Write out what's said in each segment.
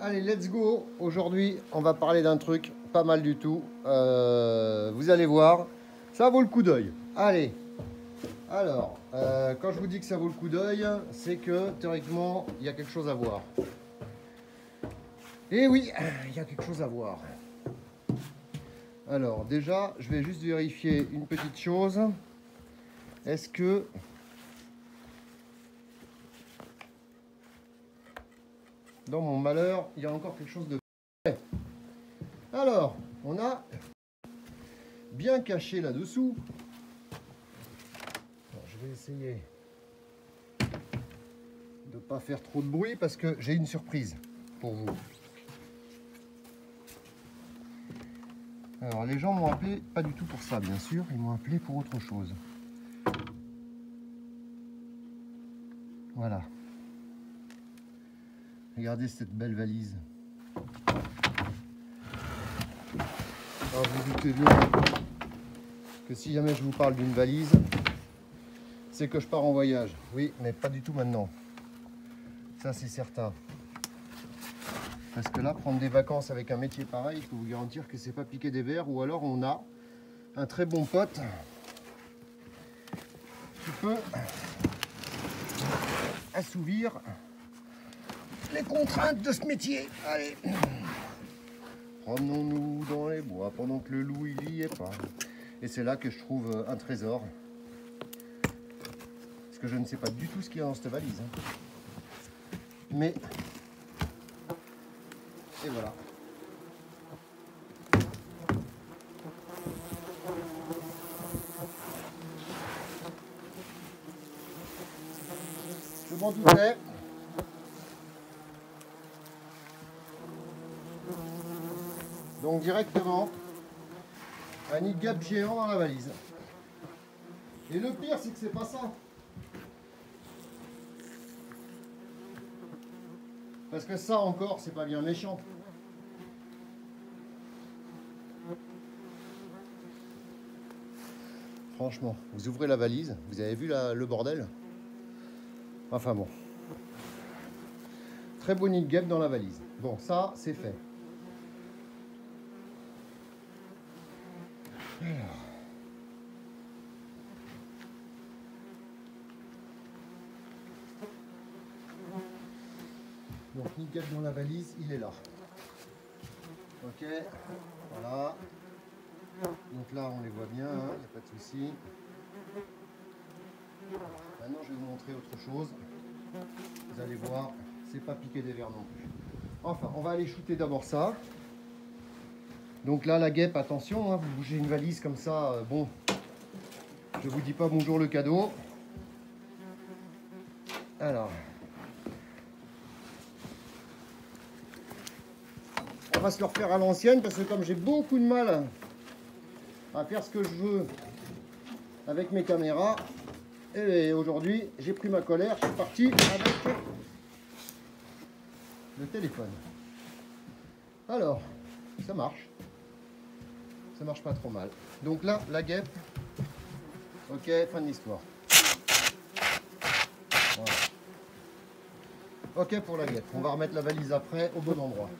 Allez, let's go. Aujourd'hui, on va parler d'un truc pas mal du tout. Vous allez voir, ça vaut le coup d'œil. Allez. Alors, quand je vous dis que ça vaut le coup d'œil, c'est que théoriquement, il y a quelque chose à voir. Et oui, il y a quelque chose à voir. Alors, déjà, je vais juste vérifier une petite chose. Est-ce que... dans mon malheur, il y a encore quelque chose de... Alors, on a bien caché là-dessous. Je vais essayer de ne pas faire trop de bruit parce que j'ai une surprise pour vous. Alors, les gens m'ont appelé, pas du tout pour ça, bien sûr, ils m'ont appelé pour autre chose. Voilà. Regardez cette belle valise. Alors, vous doutez bien que si jamais je vous parle d'une valise, c'est que je pars en voyage. Oui, mais pas du tout maintenant. Ça, c'est certain. Parce que là, prendre des vacances avec un métier pareil, je peux vous garantir que c'est pas piquer des verres, ou alors on a un très bon pote qui peut assouvir les contraintes de ce métier. Allez, promenons-nous dans les bois pendant que le loup il y est pas. Et c'est là que je trouve un trésor. Parce que je ne sais pas du tout ce qu'il y a dans cette valise. Mais, et voilà. Je m'en doutais. Donc directement, un nid de guêpe géant dans la valise. Et le pire, c'est que c'est pas ça. Parce que ça encore, c'est pas bien méchant. Franchement, vous ouvrez la valise, vous avez vu le bordel? Enfin bon. Très beau nid de guêpe dans la valise. Bon, ça, c'est fait. Alors. Donc, nid de guêpe dans la valise, il est là. Ok, voilà. Donc là, on les voit bien, il n'y a pas de souci. Maintenant, je vais vous montrer autre chose. Vous allez voir, c'est pas piquer des verres non plus. Enfin, on va aller shooter d'abord ça. Donc là, la guêpe, attention, hein, vous bougez une valise comme ça, bon, je vous dis pas bonjour le cadeau. Alors, on va se le refaire à l'ancienne parce que comme j'ai beaucoup de mal à faire ce que je veux avec mes caméras, et aujourd'hui, j'ai pris ma colère, je suis parti avec le téléphone. Alors, ça marche. Ça marche pas trop mal. Donc là, la guêpe. Ok, fin de l'histoire. Voilà. Ok pour la guêpe. On va remettre la valise après au bon endroit.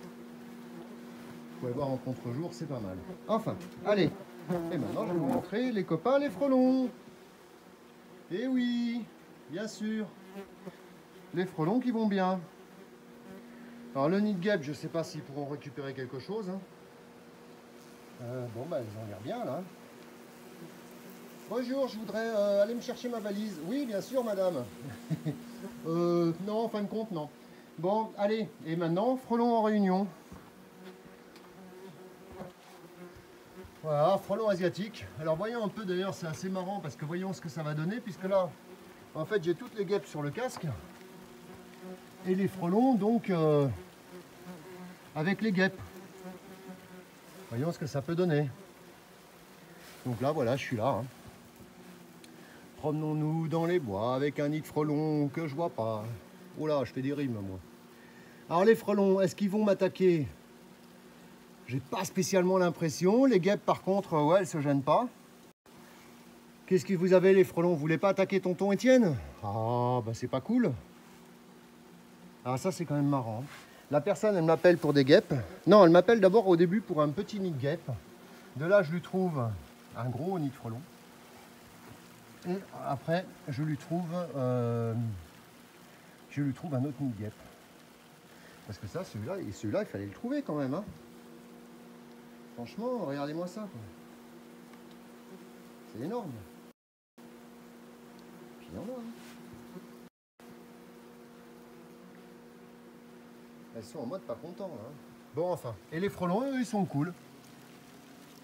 Vous pouvez voir en contre-jour, c'est pas mal. Enfin, allez. Et maintenant, je vais vous montrer les copains, les frelons. Eh oui, bien sûr. Les frelons qui vont bien. Alors le nid de guêpe, je sais pas s'ils pourront récupérer quelque chose. Hein. Bon, bah, ils ont l'air bien, là. Bonjour, je voudrais aller me chercher ma valise. Oui, bien sûr, madame. Non, en fin de compte, non. Bon, allez. Et maintenant, frelons en réunion. Voilà, frelons asiatiques. Alors, voyons un peu, d'ailleurs, c'est assez marrant, parce que voyons ce que ça va donner, puisque là, en fait, j'ai toutes les guêpes sur le casque. Et les frelons, donc, avec les guêpes. Voyons ce que ça peut donner. Donc là, voilà, je suis là. Hein. Promenons-nous dans les bois avec un nid de frelons que je vois pas. Oh là, je fais des rimes, moi. Alors les frelons, est-ce qu'ils vont m'attaquer? J'ai pas spécialement l'impression. Les guêpes, par contre, ouais, elles se gênent pas. Qu'est-ce que vous avez, les frelons? Vous voulez pas attaquer tonton Étienne? Ah, bah c'est pas cool. Ah, ça, c'est quand même marrant. La personne, elle m'appelle pour des guêpes. Non, elle m'appelle d'abord au début pour un petit nid de guêpe. De là, je lui trouve un gros nid de frelons. Et après, je lui trouve un autre nid de guêpe. Parce que ça, celui-là, il fallait le trouver quand même. Hein. Franchement, regardez-moi ça. C'est énorme. Puis il y en a. Hein. Elles sont en mode pas content. Hein. Bon, enfin. Et les frelons, eux, ils sont cool.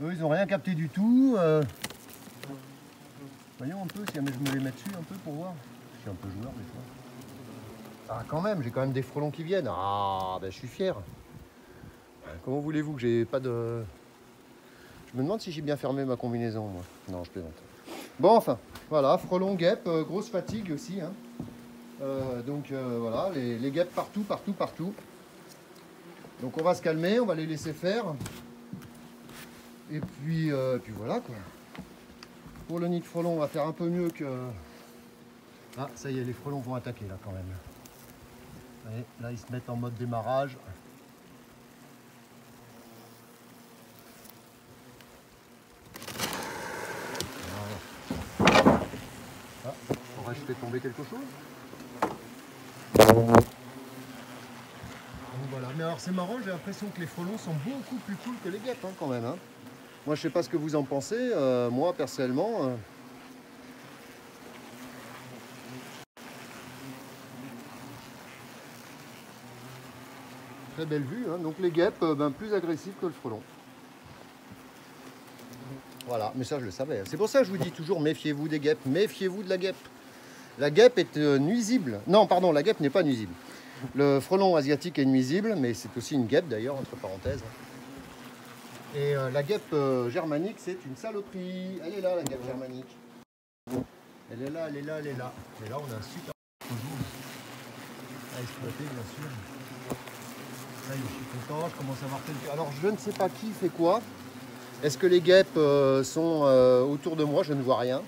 Eux, ils n'ont rien capté du tout. Voyons un peu, si jamais je me les mets dessus un peu pour voir. Je suis un peu joueur des fois. Ah, quand même, j'ai quand même des frelons qui viennent. Ah, ben je suis fier. Comment voulez-vous que j'ai pas de... Je me demande si j'ai bien fermé ma combinaison, moi. Non, je plaisante. Bon, enfin, voilà, frelons, guêpes, grosse fatigue aussi. Hein. Donc voilà, les guêpes partout, partout, partout. Donc on va se calmer, on va les laisser faire. Et puis voilà quoi. Pour le nid de frelons, on va faire un peu mieux que... Ah, ça y est, les frelons vont attaquer là quand même. Vous voyez, là, ils se mettent en mode démarrage. Voilà. Ah, aurais-je fait tomber quelque chose? Donc voilà, mais alors c'est marrant, j'ai l'impression que les frelons sont beaucoup plus cool que les guêpes hein, quand même. Hein. Moi, je sais pas ce que vous en pensez. Moi, personnellement... Très belle vue. Hein. Donc les guêpes, plus agressives que le frelon. Voilà, mais ça, je le savais. C'est pour ça que je vous dis toujours, méfiez-vous des guêpes. Méfiez-vous de la guêpe. La guêpe est nuisible. Non, pardon, la guêpe n'est pas nuisible. Le frelon asiatique est nuisible, mais c'est aussi une guêpe, d'ailleurs, entre parenthèses. Et la guêpe germanique, c'est une saloperie. Elle est là, la guêpe germanique. Elle est là, elle est là, elle est là. Et là, on a un super jour à exploiter, bien sûr. Là, je suis content, je commence à voir quelques... Alors, je ne sais pas qui fait quoi. Est-ce que les guêpes sont autour de moi? Je ne vois rien.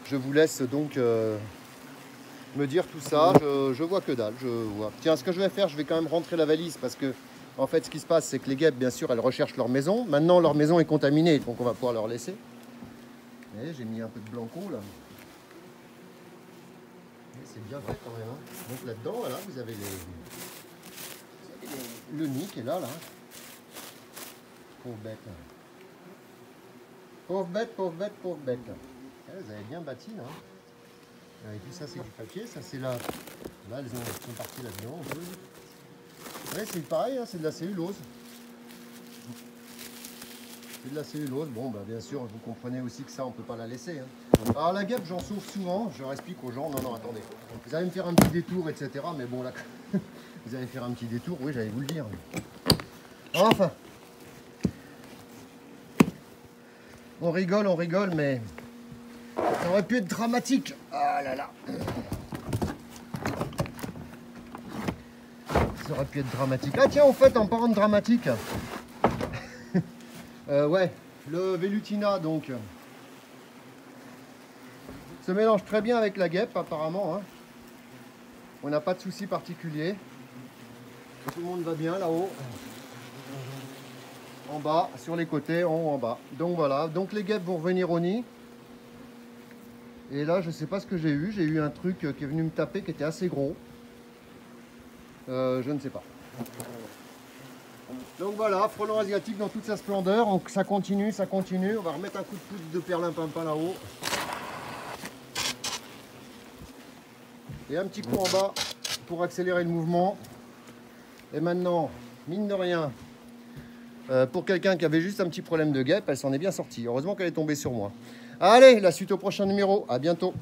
Je vous laisse donc me dire tout ça. Je vois que dalle. Je vois. Tiens, ce que je vais faire, je vais quand même rentrer la valise parce que en fait, ce qui se passe, c'est que les guêpes, bien sûr, elles recherchent leur maison. Maintenant, leur maison est contaminée, donc on va pouvoir leur laisser. Et j'ai mis un peu de blanco là. C'est bien fait quand même. Hein. Donc là-dedans, voilà, vous avez le nid qui est là. Pauvre bête. Pauvre bête, pauvre bête, pauvre bête. Vous avez bien bâti là. Et puis ça c'est du papier, ça c'est là. Là elles sont parties là-dedans. Ouais, c'est pareil, hein, c'est de la cellulose. C'est de la cellulose. Bon bah bien sûr, vous comprenez aussi que ça on peut pas la laisser. Hein. Alors la guêpe j'en sauve souvent, je leur explique aux gens, non attendez. Vous allez me faire un petit détour, etc. Mais bon là, vous allez faire un petit détour, oui j'allais vous le dire. Enfin. On rigole, mais ça aurait pu être dramatique. Ah là là. Ça aurait pu être dramatique. Ah tiens, en fait, en parlant de dramatique, ouais, le Velutina, donc, se mélange très bien avec la guêpe, apparemment. Hein. On n'a pas de souci particulier. Tout le monde va bien là-haut. En bas, sur les côtés, en haut, en bas. Donc voilà, donc les guêpes vont revenir au nid. Et là, je sais pas ce que j'ai eu un truc qui est venu me taper qui était assez gros. Je ne sais pas. Donc voilà, frelon asiatique dans toute sa splendeur. Donc ça continue, ça continue. On va remettre un coup de poudre de perlimpinpin là-haut. Et un petit coup en bas pour accélérer le mouvement. Et maintenant, mine de rien, pour quelqu'un qui avait juste un petit problème de guêpe, elle s'en est bien sortie. Heureusement qu'elle est tombée sur moi. Allez, la suite au prochain numéro. À bientôt.